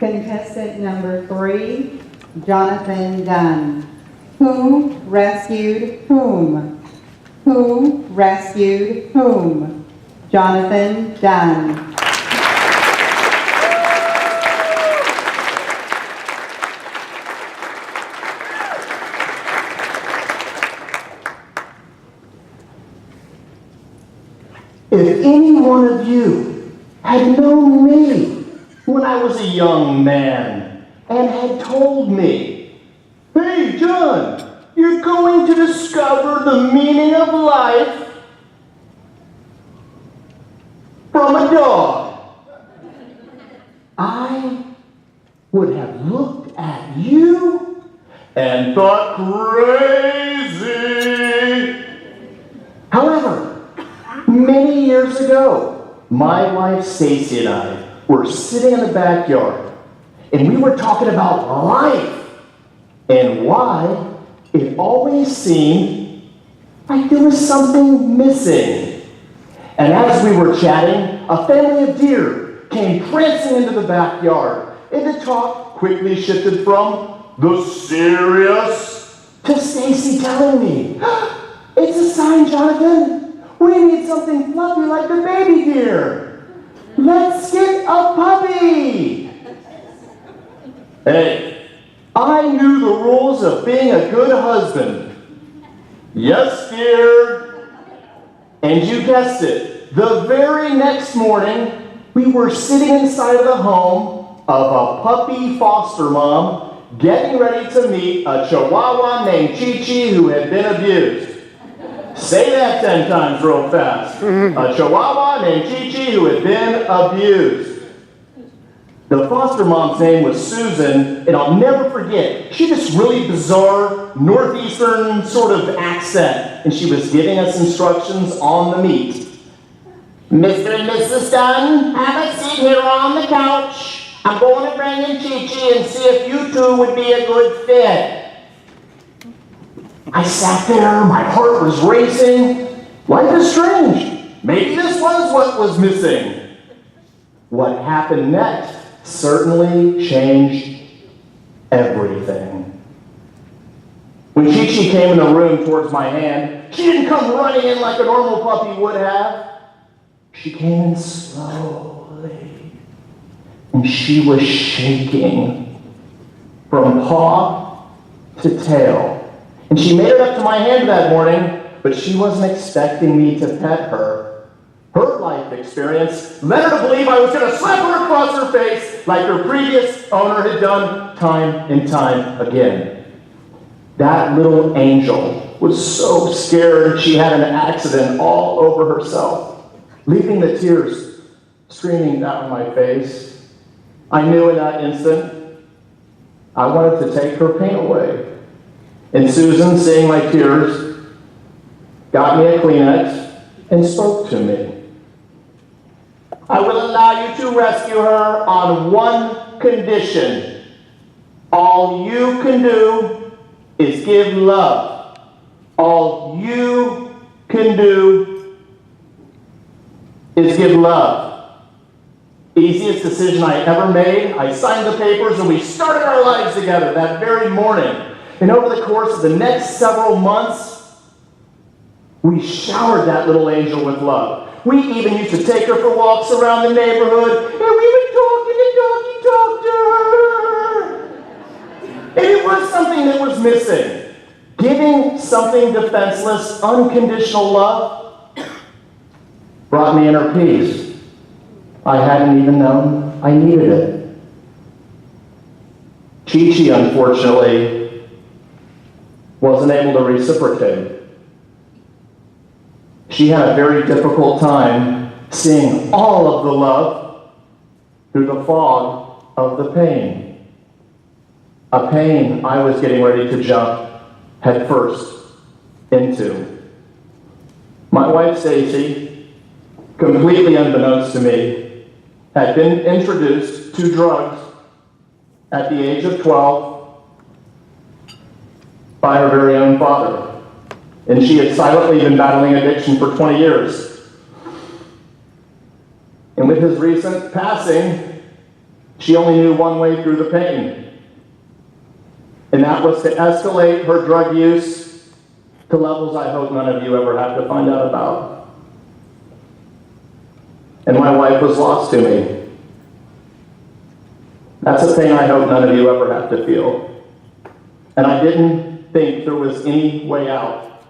Contestant number 3, Jonathan Dunn. Who rescued whom? Who rescued whom? Jonathan Dunn. If any one of you had known me when I was a young man and had told me, "Hey, John, you're going to discover the meaning of life from a dog," I would have looked at you and thought crazy. However, many years ago, my wife Stacy and I were sitting in the backyard and we were talking about life and why it always seemed like there was something missing. And as we were chatting, a family of deer came prancing into the backyard, and the talk quickly shifted from the serious to Stacy telling me, "It's a sign, Jonathan. We need something fluffy like the baby deer. Let's get a puppy." Hey, I knew the rules of being a good husband. Yes, dear. And you guessed it. The very next morning, we were sitting inside of the home of a puppy foster mom getting ready to meet a chihuahua named Chi-Chi who had been abused. Say that 10 times real fast. A chihuahua named Chi-Chi who had been abused. The foster mom's name was Susan, and I'll never forget, she had this really bizarre northeastern sort of accent, and she was giving us instructions on the meat. "Mr. and Mrs. Dunn, have a seat here on the couch. I'm going to bring in Chi-Chi and see if you two would be a good fit." I sat there, my heart was racing. Life is strange. Maybe this was what was missing. What happened next certainly changed everything. When Chi-Chi came in the room towards my hand, she didn't come running in like a normal puppy would have. She came in slowly, and she was shaking from paw to tail. And she made it up to my hand that morning, but she wasn't expecting me to pet her. Her life experience led her to believe I was going to slap her across her face like her previous owner had done time and time again. That little angel was so scared she had an accident all over herself, leaving the tears streaming down my face. I knew in that instant I wanted to take her pain away. And Susan, seeing my tears, got me a Kleenex and spoke to me. "I will allow you to rescue her on one condition. All you can do is give love. All you can do is give love." Easiest decision I ever made. I signed the papers and we started our lives together that very morning. And over the course of the next several months, we showered that little angel with love. We even used to take her for walks around the neighborhood, and we would talk and talk to her. And it was something that was missing. Giving something defenseless, unconditional love brought me inner peace. I hadn't even known I needed it. Chi-Chi, unfortunately, wasn't able to reciprocate. She had a very difficult time seeing all of the love through the fog of the pain. A pain I was getting ready to jump headfirst into. My wife Stacy, completely unbeknownst to me, had been introduced to drugs at the age of 12 by her very own father. And she had silently been battling addiction for 20 years. And with his recent passing, She only knew one way through the pain, and that was to escalate her drug use to levels I hope none of you ever have to find out about. And my wife was lost to me. That's a pain I hope none of you ever have to feel. And I didn't think there was any way out.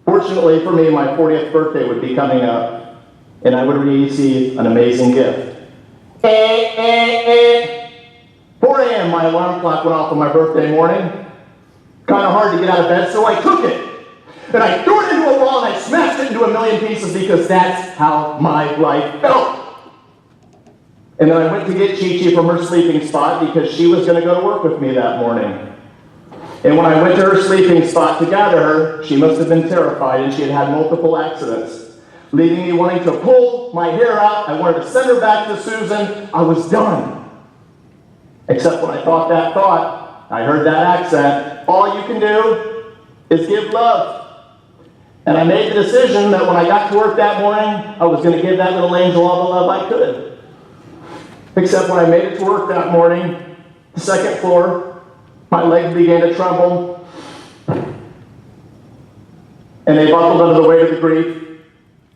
Fortunately for me, my 40th birthday would be coming up, and I would receive an amazing gift. 4 a.m. my alarm clock went off on my birthday morning. Kind of hard to get out of bed, so I took it. And I threw it into a wall and I smashed it into a million pieces because that's how my life felt. And then I went to get Chi-Chi from her sleeping spot because she was going to go to work with me that morning. And when I went to her sleeping spot to gather her, she must have been terrified, and she had had multiple accidents, leaving me wanting to pull my hair out. I wanted to send her back to Susan. I was done. Except when I thought that thought, I heard that accent. All you can do is give love. And I made the decision that when I got to work that morning, I was going to give that little angel all the love I could. Except when I made it to work that morning, the second floor, my legs began to tremble, and they buckled under the weight of the grief,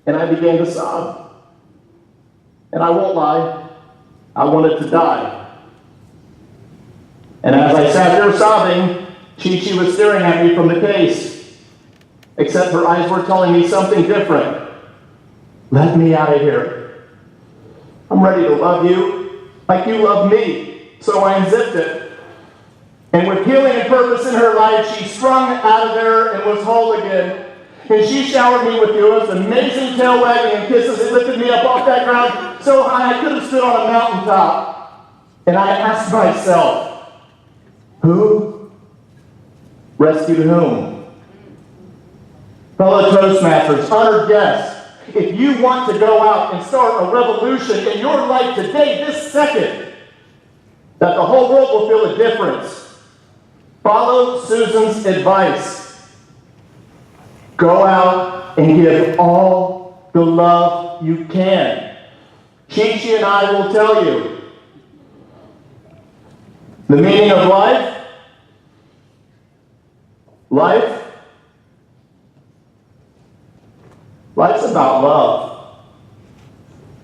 and I began to sob. And I won't lie, I wanted to die. And as I sat there sobbing, Chi-Chi was staring at me from the case, except her eyes were telling me something different. Let me out of here. I'm ready to love you like you love me. So I unzipped it. And with healing and purpose in her life, she sprung out of there and was whole again. And she showered me with the most amazing tail wagging and kisses. It lifted me up off that ground so high I could have stood on a mountaintop. And I asked myself, who rescued whom? Fellow Toastmasters, honored guests, if you want to go out and start a revolution in your life today, this second, that the whole world will feel a difference, follow Susan's advice. Go out and give all the love you can. Chi-Chi and I will tell you the meaning of life. Life's about love.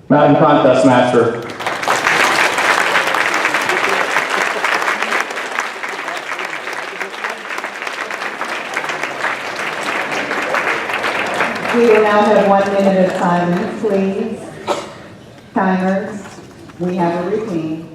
Mountain Contest Master. We will now have 1 minute of silence, please. Timers, we have a routine.